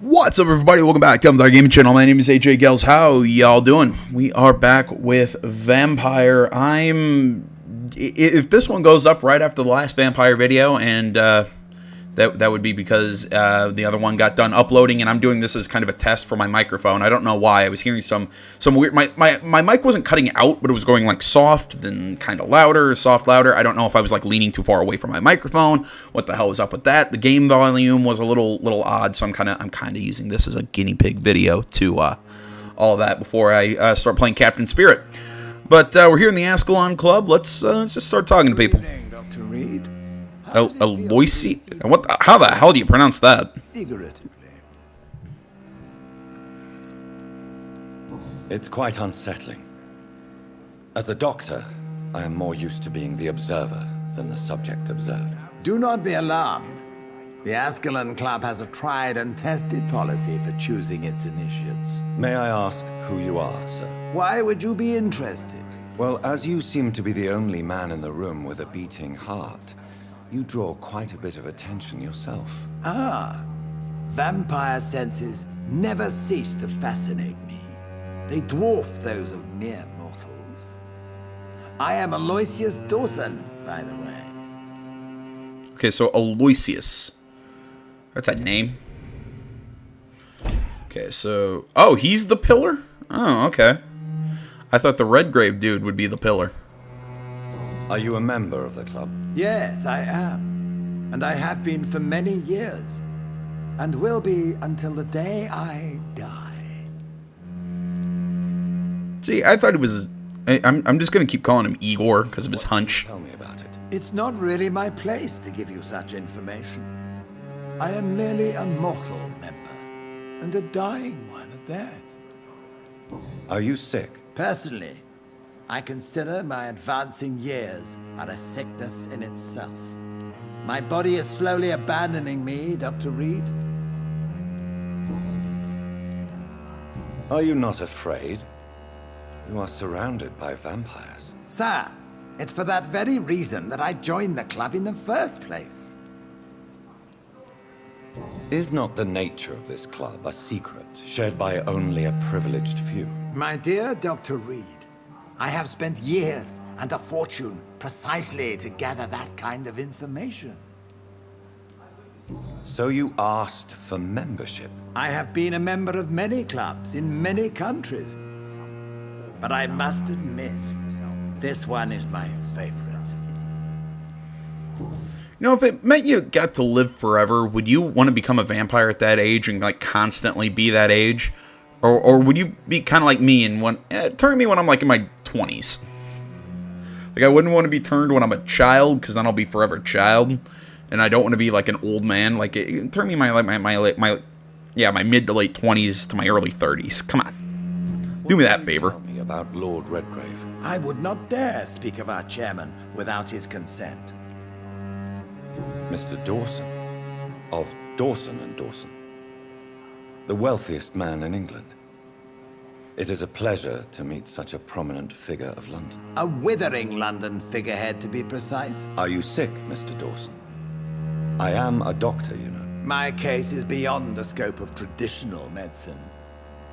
What's up, everybody? Welcome back to the gaming channel. My name is AJ Gels. How y'all doing? We are back with Vampyr. If this one goes up right after the last Vampyr video, and that would be because the other one got done uploading, and I'm doing this as kind of a test for my microphone. I don't know why. I was hearing some weird. My mic wasn't cutting out, but it was going like soft, then kind of louder, soft, louder. I don't know if I was like leaning too far away from my microphone. What the hell was up with that? The game volume was a little odd, so I'm kind of using this as a guinea pig video to all that before I start playing Captain Spirit. But we're here in the Ascalon Club. Let's just start talking to people. Dr. Reed. Aloysi? How the hell do you pronounce that? Figuratively. It's quite unsettling. As a doctor, I am more used to being the observer than the subject observed. Do not be alarmed. The Ascalon Club has a tried and tested policy for choosing its initiates. May I ask who you are, sir? Why would you be interested? Well, as you seem to be the only man in the room with a beating heart, you draw quite a bit of attention yourself. Ah, vampire senses never cease to fascinate me. They dwarf those of mere mortals. I am Aloysius Dawson, by the way. Okay, so Aloysius. That's a name. Okay, so... Oh, he's the pillar? Oh, okay. I thought the Redgrave dude would be the pillar. Are you a member of the club? Yes, I am. And I have been for many years. And will be until the day I die. See, I thought it was... I'm just going to keep calling him Igor because of his hunch. Tell me about it. It's not really my place to give you such information. I am merely a mortal member, and a dying one at that. Are you sick? Personally, I consider my advancing years are a sickness in itself. My body is slowly abandoning me, Dr. Reed. Are you not afraid? You are surrounded by vampires. Sir, it's for that very reason that I joined the club in the first place. Is not the nature of this club a secret shared by only a privileged few? My dear Dr. Reed, I have spent years and a fortune precisely to gather that kind of information. So you asked for membership? I have been a member of many clubs in many countries. But I must admit, this one is my favorite. You know, if it meant you got to live forever, would you want to become a vampire at that age and like constantly be that age? Or would you be kind of like me and turn me when I'm like in my 20s? Like I wouldn't want to be turned when I'm a child because then I'll be forever a child, and I don't want to be like an old man. Like turn me my mid to late 20s to my early 30s. Come on, do me that favor. Tell me about Lord Redgrave. I would not dare speak of our chairman without his consent. Mr. Dawson, of Dawson and Dawson, the wealthiest man in England. It is a pleasure to meet such a prominent figure of London. A withering London figurehead, to be precise. Are you sick, Mr. Dawson? I am a doctor, you know. My case is beyond the scope of traditional medicine.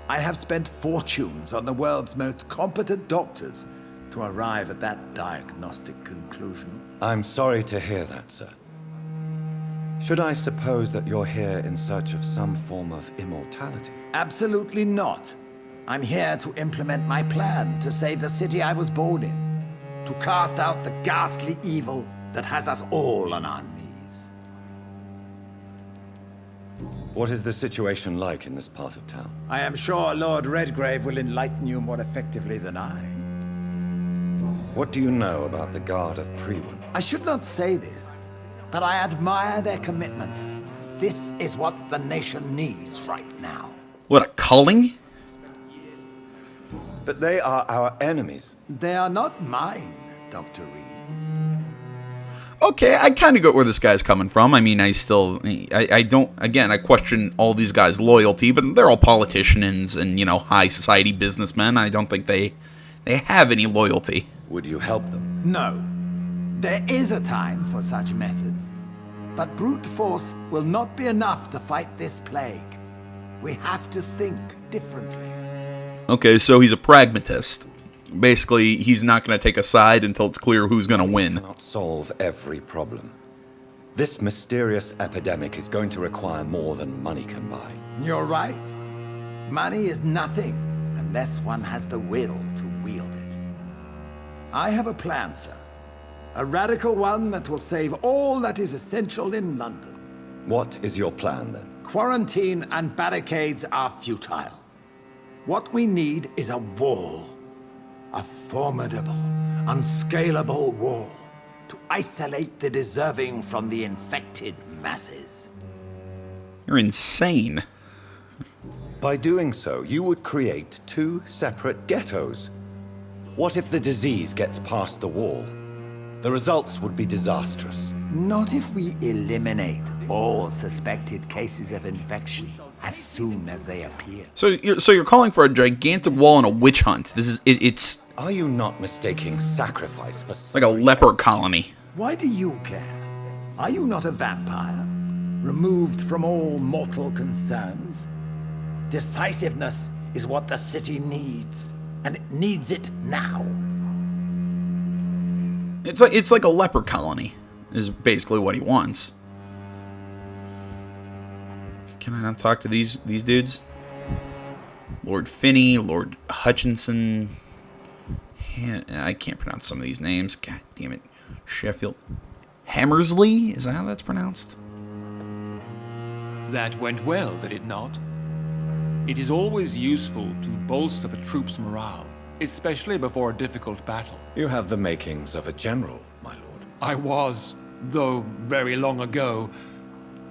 I have spent fortunes on the world's most competent doctors to arrive at that diagnostic conclusion. I'm sorry to hear that, sir. Should I suppose that you're here in search of some form of immortality? Absolutely not. I'm here to implement my plan to save the city I was born in. To cast out the ghastly evil that has us all on our knees. What is the situation like in this part of town? I am sure Lord Redgrave will enlighten you more effectively than I. What do you know about the Guard of Prewin? I should not say this, but I admire their commitment. This is what the nation needs right now. What, a culling? But they are our enemies. They are not mine, Dr. Reed. Okay, I kind of get where this guy's coming from. I mean, I don't, again, I question all these guys' loyalty, but they're all politicians and, you know, high society businessmen. I don't think they have any loyalty. Would you help them? No. There is a time for such methods. But brute force will not be enough to fight this plague. We have to think differently. Okay, so he's a pragmatist. Basically, he's not going to take a side until it's clear who's going to win. Cannot solve every problem. This mysterious epidemic is going to require more than money can buy. You're right. Money is nothing unless one has the will to wield it. I have a plan, sir. A radical one that will save all that is essential in London. What is your plan, then? Quarantine and barricades are futile. What we need is a wall. A formidable, unscalable wall to isolate the deserving from the infected masses. You're insane. By doing so, you would create two separate ghettos. What if the disease gets past the wall? The results would be disastrous. Not if we eliminate all suspected cases of infection as soon as they appear. So you're calling for a gigantic wall and a witch hunt. It's Are you not mistaking sacrifice for like a leper colony. Why do you care? Are you not a vampire? Removed from all mortal concerns? Decisiveness is what the city needs, and it needs it now. It's like a leper colony, is basically what he wants. Can I not talk to these dudes? Lord Finney, Lord Hutchinson. I can't pronounce some of these names. God damn it. Sheffield. Hammersley? Is that how that's pronounced? That went well, did it not? It is always useful to bolster the troops' morale, especially before a difficult battle. You have the makings of a general, my lord. I was, though very long ago,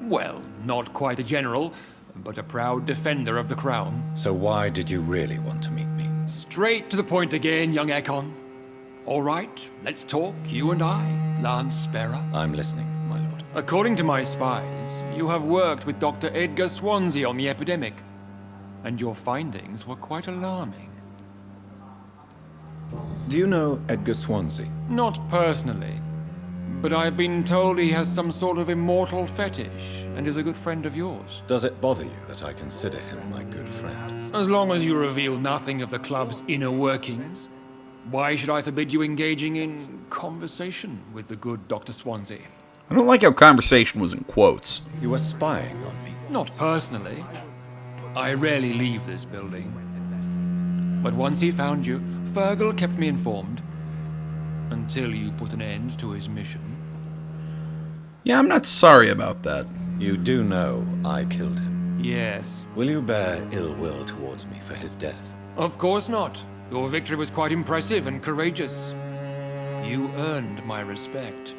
well, not quite a general, but a proud defender of the crown. So why did you really want to meet me? Straight to the point again, young Ekon. All right, let's talk, you and I, Lance Sparrow. I'm listening, my lord. According to my spies, you have worked with Dr. Edgar Swansea on the epidemic, and your findings were quite alarming. Do you know Edgar Swansea? Not personally, but I've been told he has some sort of immortal fetish and is a good friend of yours. Does it bother you that I consider him my good friend? As long as you reveal nothing of the club's inner workings, why should I forbid you engaging in conversation with the good Dr. Swansea? I don't like how conversation was in quotes. You were spying on me. Not personally. I rarely leave this building. But once he found you, Fergal kept me informed. Until you put an end to his mission. Yeah, I'm not sorry about that. You do know I killed him. Yes. Will you bear ill will towards me for his death? Of course not. Your victory was quite impressive and courageous. You earned my respect.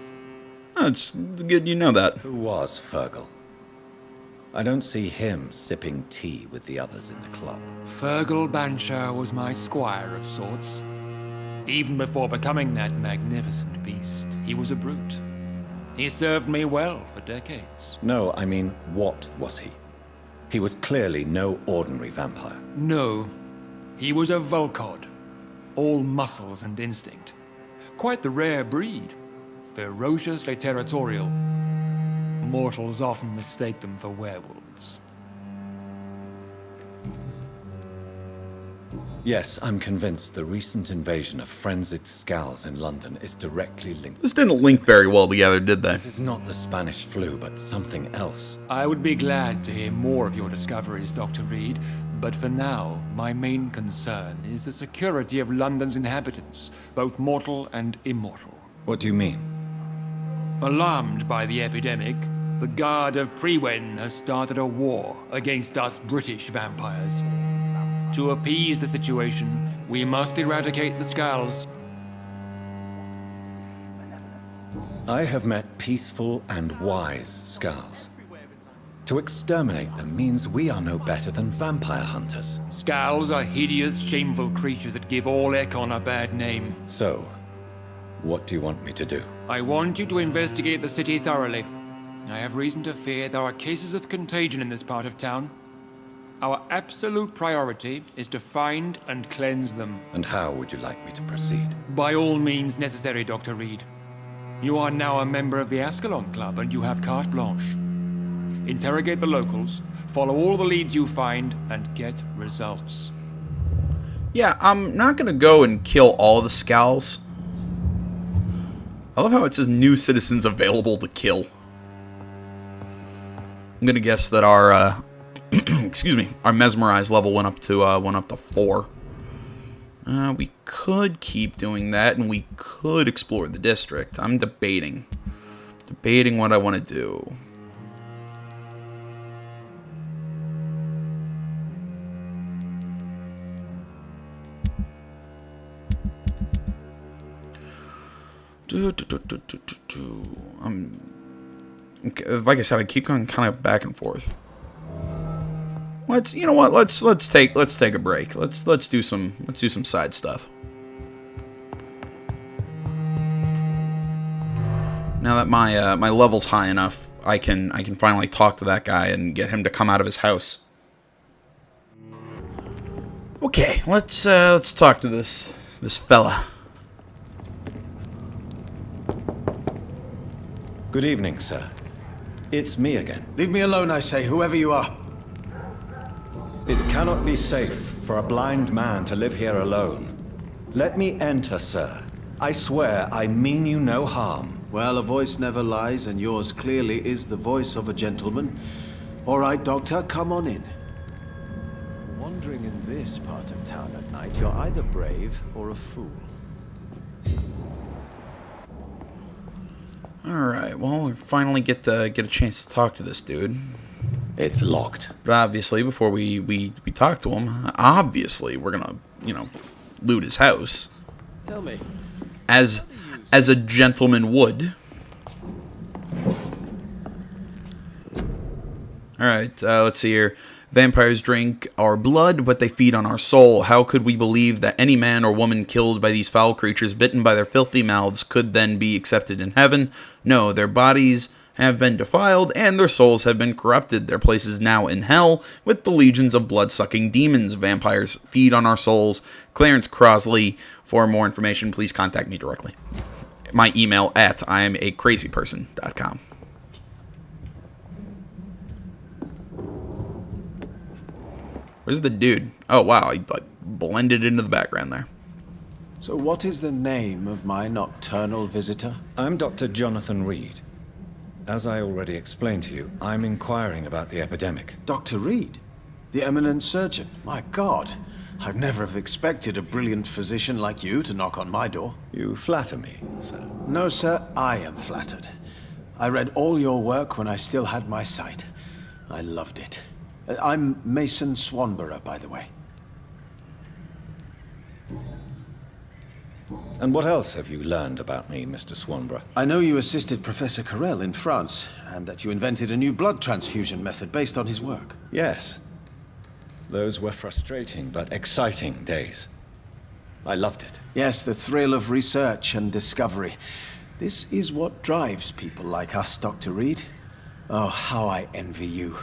Oh, it's good you know that. Who was Fergal? I don't see him sipping tea with the others in the club. Fergal Banshire was my squire of sorts. Even before becoming that magnificent beast, he was a brute. He served me well for decades. No, I mean, what was he? He was clearly no ordinary vampire. No, he was a Volcod, all muscles and instinct. Quite the rare breed, ferociously territorial. Mortals often mistake them for werewolves. Yes, I'm convinced the recent invasion of frenzied Scals in London is directly linked. This didn't link very well together, did they? This is not the Spanish flu, but something else. I would be glad to hear more of your discoveries, Dr. Reed, but for now, my main concern is the security of London's inhabitants, both mortal and immortal. What do you mean? Alarmed by the epidemic, the Guard of Prewen has started a war against us British vampires. To appease the situation, we must eradicate the Scals. I have met peaceful and wise Scals. To exterminate them means we are no better than vampire hunters. Scals are hideous, shameful creatures that give all Ekon a bad name. So, what do you want me to do? I want you to investigate the city thoroughly. I have reason to fear there are cases of contagion in this part of town. Our absolute priority is to find and cleanse them. And how would you like me to proceed? By all means necessary, Dr. Reed. You are now a member of the Ascalon Club and you have carte blanche. interrogate the locals, follow all the leads you find, and get results. Yeah, I'm not gonna go and kill all the Scowls. I love how it says new citizens available to kill. I'm gonna guess that our excuse me, our mesmerize level went up to 4. We could keep doing that, and we could explore the district. I'm debating what I want to do. Okay, like I said, I keep going kind of back and forth. You know what? Let's take a break. Let's do some side stuff. Now that my level's high enough, I can finally talk to that guy and get him to come out of his house. Okay, let's talk to this fella. Good evening, sir. It's me again. Leave me alone, I say, whoever you are. It cannot be safe for a blind man to live here alone. Let me enter, sir. I swear I mean you no harm. Well, a voice never lies, and yours clearly is the voice of a gentleman. All right, Doctor, come on in. Wandering in this part of town at night, you're either brave or a fool. Alright, well, we finally get a chance to talk to this dude. It's locked. But obviously, before we talk to him, obviously, we're gonna, loot his house. Tell me. As a gentleman would. Alright, let's see here. Vampires drink our blood, but they feed on our soul. How could we believe that any man or woman killed by these foul creatures, bitten by their filthy mouths, could then be accepted in heaven? No, their bodies have been defiled, and their souls have been corrupted. Their place is now in hell, with the legions of blood-sucking demons. Vampires feed on our souls. Clarence Crosley. For more information, please contact me directly. My email at IamACrazyPerson.com. Where's the dude? Oh, wow. He blended into the background there. So what is the name of my nocturnal visitor? I'm Dr. Jonathan Reed. As I already explained to you, I'm inquiring about the epidemic. Dr. Reed? The eminent surgeon? My God. I'd never have expected a brilliant physician like you to knock on my door. You flatter me, sir. No, sir. I am flattered. I read all your work when I still had my sight. I loved it. I'm Mason Swanborough, by the way. And what else have you learned about me, Mr. Swanborough? I know you assisted Professor Carrel in France, and that you invented a new blood transfusion method based on his work. Yes. Those were frustrating but exciting days. I loved it. Yes, the thrill of research and discovery. This is what drives people like us, Dr. Reed. Oh, how I envy you.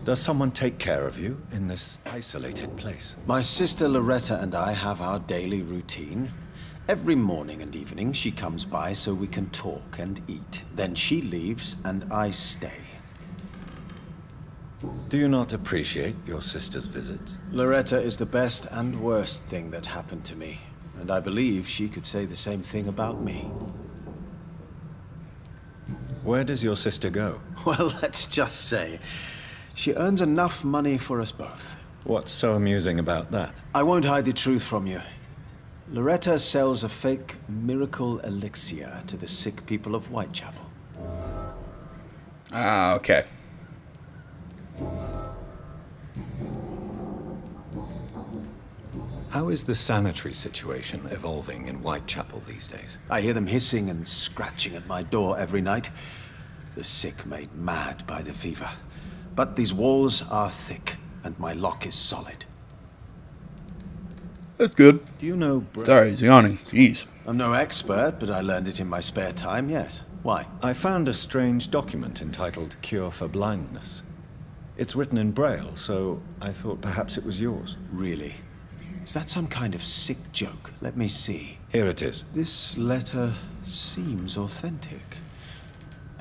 Does someone take care of you in this isolated place? My sister Loretta and I have our daily routine. Every morning and evening she comes by so we can talk and eat. Then she leaves and I stay. Do you not appreciate your sister's visits? Loretta is the best and worst thing that happened to me. And I believe she could say the same thing about me. Where does your sister go? Well, let's just say she earns enough money for us both. What's so amusing about that? I won't hide the truth from you. Loretta sells a fake miracle elixir to the sick people of Whitechapel. Ah, okay. How is the sanitary situation evolving in Whitechapel these days? I hear them hissing and scratching at my door every night. The sick made mad by the fever. But these walls are thick, and my lock is solid. That's good. Do you know... Sorry, he's yawning. Jeez. I'm no expert, but I learned it in my spare time, yes. Why? I found a strange document entitled Cure for Blindness. It's written in Braille, so I thought perhaps it was yours. Really? Is that some kind of sick joke? Let me see. Here it is. This letter seems authentic.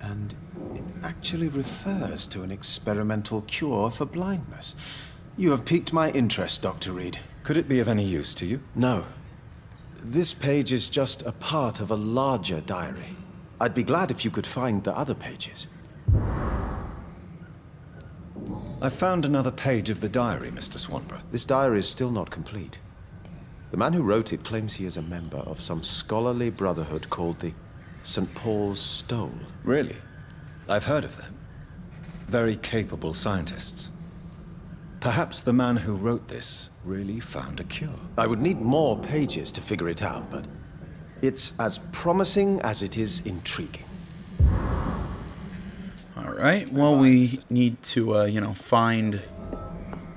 And it actually refers to an experimental cure for blindness. You have piqued my interest, Dr. Reed. Could it be of any use to you? No. This page is just a part of a larger diary. I'd be glad if you could find the other pages. I found another page of the diary, Mr. Swanborough. This diary is still not complete. The man who wrote it claims he is a member of some scholarly brotherhood called the St. Paul's Stole. Really? I've heard of them. Very capable scientists. Perhaps the man who wrote this really found a cure. I would need more pages to figure it out, but it's as promising as it is intriguing. All right. Well, we need to, you know, find.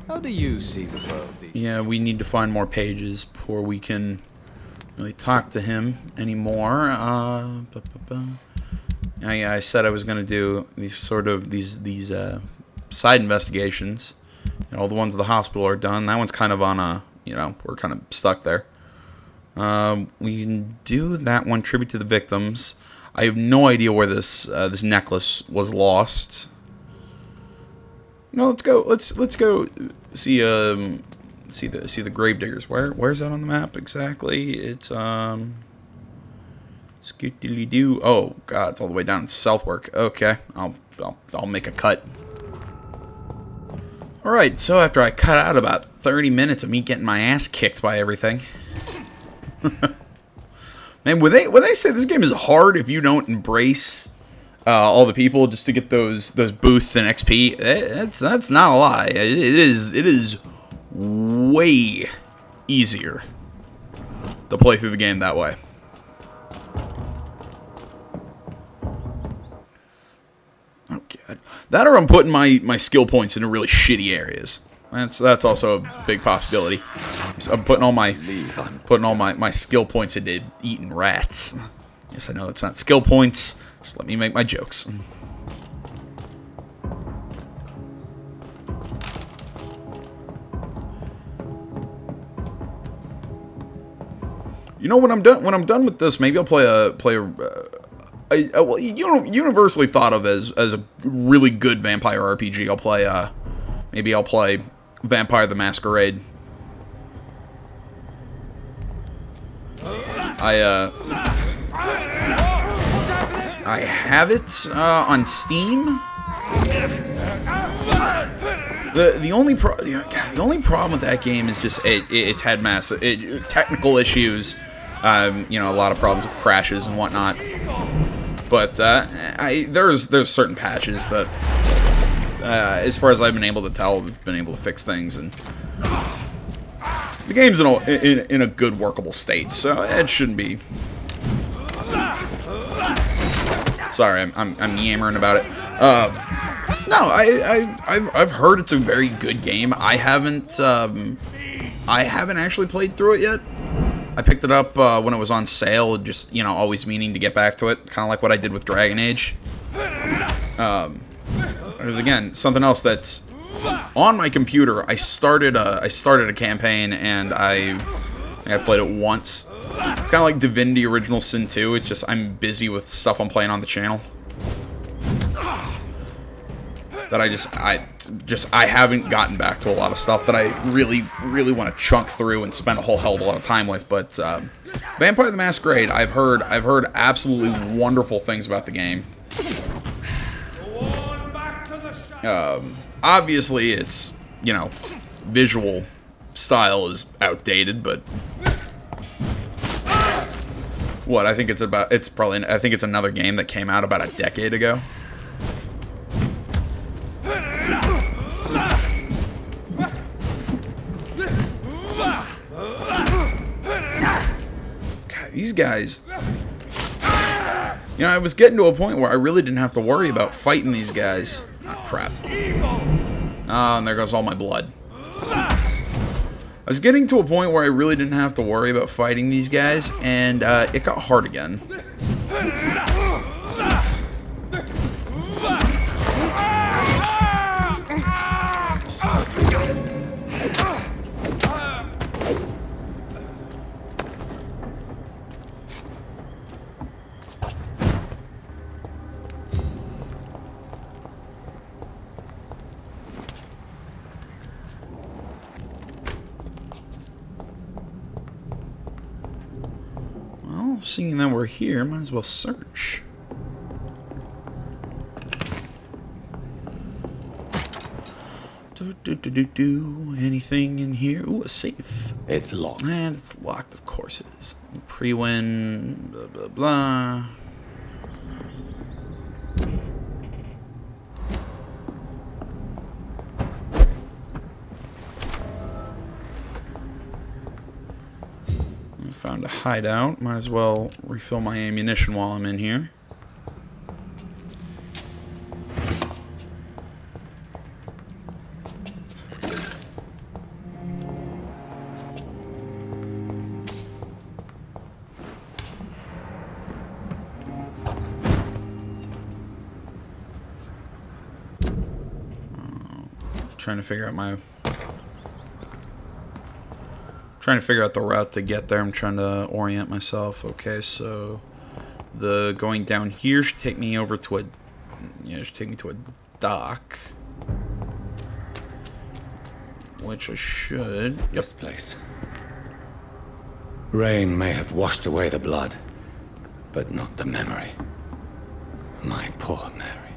How do you see the world these Yeah, we need to find more pages before we can really talk to him anymore. I said I was going to do these sort of these side investigations. And all the ones at the hospital are done. That one's kind of on a, you know, we're kind of stuck there. We can do that one, tribute to the victims. I have no idea where this necklace was lost. No, let's go. Let's go see the gravediggers. Where's that on the map exactly? It's Skitty-doo. Oh god, it's all the way down in Southwark. Okay, I'll make a cut. All right, so after I cut out about 30 minutes of me getting my ass kicked by everything. Man, would they say this game is hard if you don't embrace all the people just to get those boosts in XP? That's not a lie. It is way easier to play through the game that way. Oh god, that or I'm putting my skill points into really shitty areas. That's also a big possibility. So I'm putting all my skill points into eating rats. Yes, I know that's not skill points. Just let me make my jokes. You know, when I'm done with this, maybe I'll play well, universally thought of as a really good vampire RPG. Maybe I'll play Vampire the Masquerade. I have it on Steam. The only problem with that game is just it's had massive technical issues. You know, a lot of problems with crashes and whatnot. But there's certain patches that, as far as I've been able to tell, have been able to fix things, and the game's in a good workable state, so it shouldn't be. Sorry, I'm yammering about it. No, I've heard it's a very good game. I haven't actually played through it yet. I picked it up when it was on sale, just, you know, always meaning to get back to it, kind of like what I did with Dragon Age. There's again something else that's on my computer. I started a campaign and I played it once. It's kind of like Divinity Original Sin 2. It's just I'm busy with stuff I'm playing on the channel. That I haven't gotten back to a lot of stuff that I really want to chunk through and spend a whole hell of a lot of time with. But Vampire the Masquerade, I've heard absolutely wonderful things about the game. Obviously, it's, you know, visual style is outdated, but what I think it's another game that came out about a decade ago. These guys, you know, I was getting to a point where I really didn't have to worry about fighting these guys. Oh, crap. Oh, and there goes all my blood. I was getting to a point where I really didn't have to worry about fighting these guys, and it got hard again. seeing that we're here, might as well search. Anything in here? Ooh, a safe. It's locked. And it's locked, of course it is. Pre-win, blah, blah, blah. I found a hideout. Might as well refill my ammunition while I'm in here. Trying to figure out the route to get there. I'm trying to orient myself. Okay, so the going down here should take me over to a dock, which I should. Yep. This place. Rain may have washed away the blood, but not the memory. My poor Mary.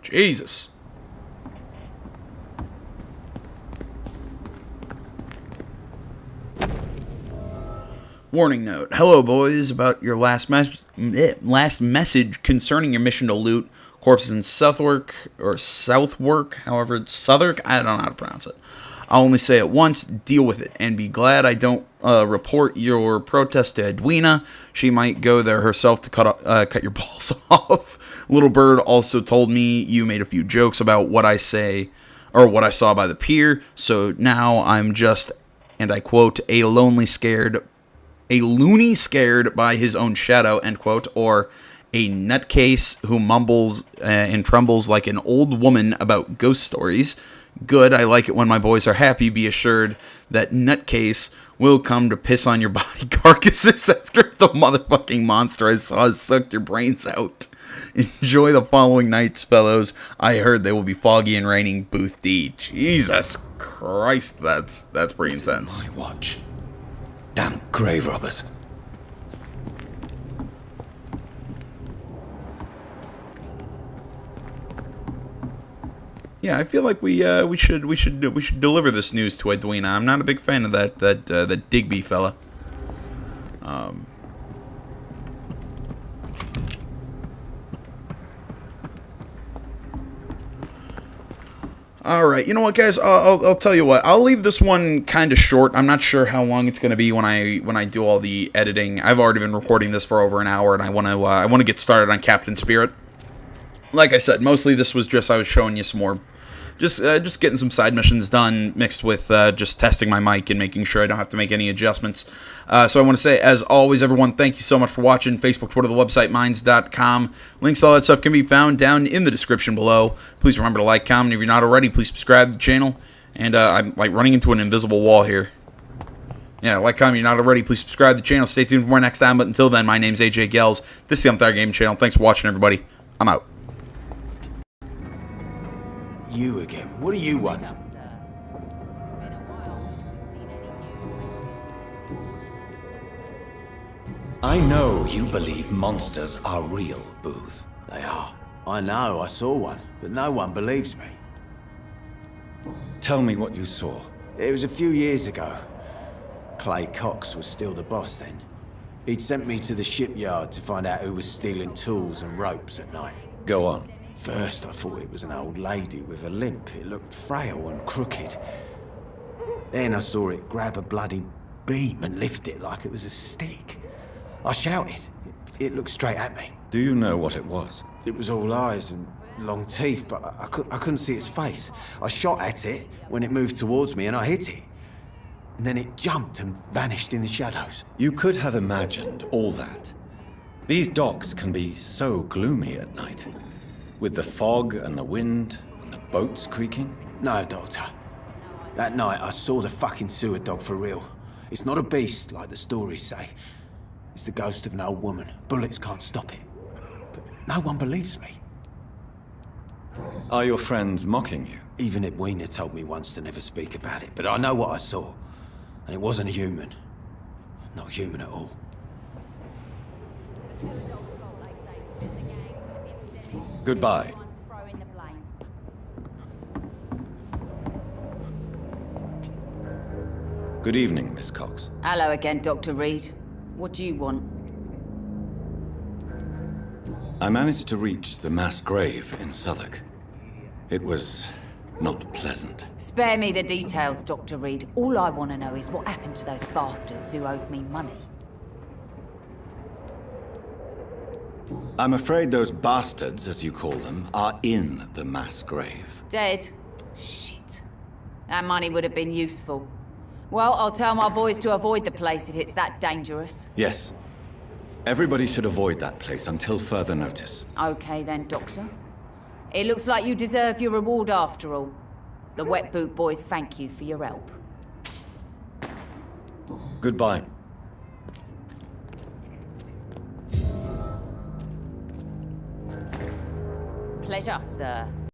Jesus. Warning note. Hello, boys. About your last message concerning your mission to loot corpses in Southwark, however it's Southwark. I don't know how to pronounce it. I'll only say it once. Deal with it, and be glad I don't report your protest to Edwina. She might go there herself to cut your balls off. Little Bird also told me you made a few jokes about what I say or what I saw by the pier. So now I'm just, and I quote, a loony scared by his own shadow, end quote, or a nutcase who mumbles and trembles like an old woman about ghost stories. Good, I like it when my boys are happy. Be assured that nutcase will come to piss on your body carcasses after the motherfucking monster I saw has sucked your brains out. Enjoy the following nights, fellows. I heard they will be foggy and raining. Booth D. Jesus Christ, that's pretty intense. My watch. Damn grave robbers. Yeah, I feel like we should deliver this news to Edwina. I'm not a big fan of that Digby fella. All right, you know what, guys? I'll tell you what. I'll leave this one kind of short. I'm not sure how long it's going to be when I do all the editing. I've already been recording this for over an hour, and I want to get started on Captain Spirit. Like I said, mostly this was just I was showing you some more, just getting some side missions done, mixed with just testing my mic and making sure I don't have to make any adjustments. So I want to say, as always, everyone, thank you so much for watching. Facebook, Twitter, the website, minds.com. Links to all that stuff can be found down in the description below. Please remember to like, comment. If you're not already, please subscribe to the channel. And I'm like running into an invisible wall here. Yeah, like, comment. If you're not already, please subscribe to the channel. Stay tuned for more next time. But until then, my name's AJ Gels. This is the Vampyr Gaming Channel. Thanks for watching, everybody. I'm out. You again. What do you want? I know you believe monsters are real, Booth. They are. I know, I saw one, but no one believes me. Tell me what you saw. It was a few years ago. Clay Cox was still the boss then. He'd sent me to the shipyard to find out who was stealing tools and ropes at night. Go on. First, I thought it was an old lady with a limp. It looked frail and crooked. Then I saw it grab a bloody beam and lift it like it was a stick. I shouted. It looked straight at me. Do you know what it was? It was all eyes and long teeth, but I couldn't see its face. I shot at it when it moved towards me and I hit it. And then it jumped and vanished in the shadows. You could have imagined all that. These docks can be so gloomy at night. With the fog and the wind and the boats creaking? No, Doctor. That night I saw the fucking sewer dog for real. It's not a beast like the stories say. It's the ghost of an old woman. Bullets can't stop it. But no one believes me. Are your friends mocking you? Even Edwina told me once to never speak about it, but I know what I saw. And it wasn't a human. Not human at all. Goodbye. Good evening, Miss Cox. Hello again, Dr. Reed. What do you want? I managed to reach the mass grave in Southwark. It was not pleasant. Spare me the details, Dr. Reed. All I want to know is what happened to those bastards who owed me money. I'm afraid those bastards, as you call them, are in the mass grave. Dead? Shit. That money would have been useful. Well, I'll tell my boys to avoid the place if it's that dangerous. Yes. Everybody should avoid that place until further notice. Okay then, Doctor. It looks like you deserve your reward after all. The Wet Boot Boys thank you for your help. Goodbye. Pleasure, sir.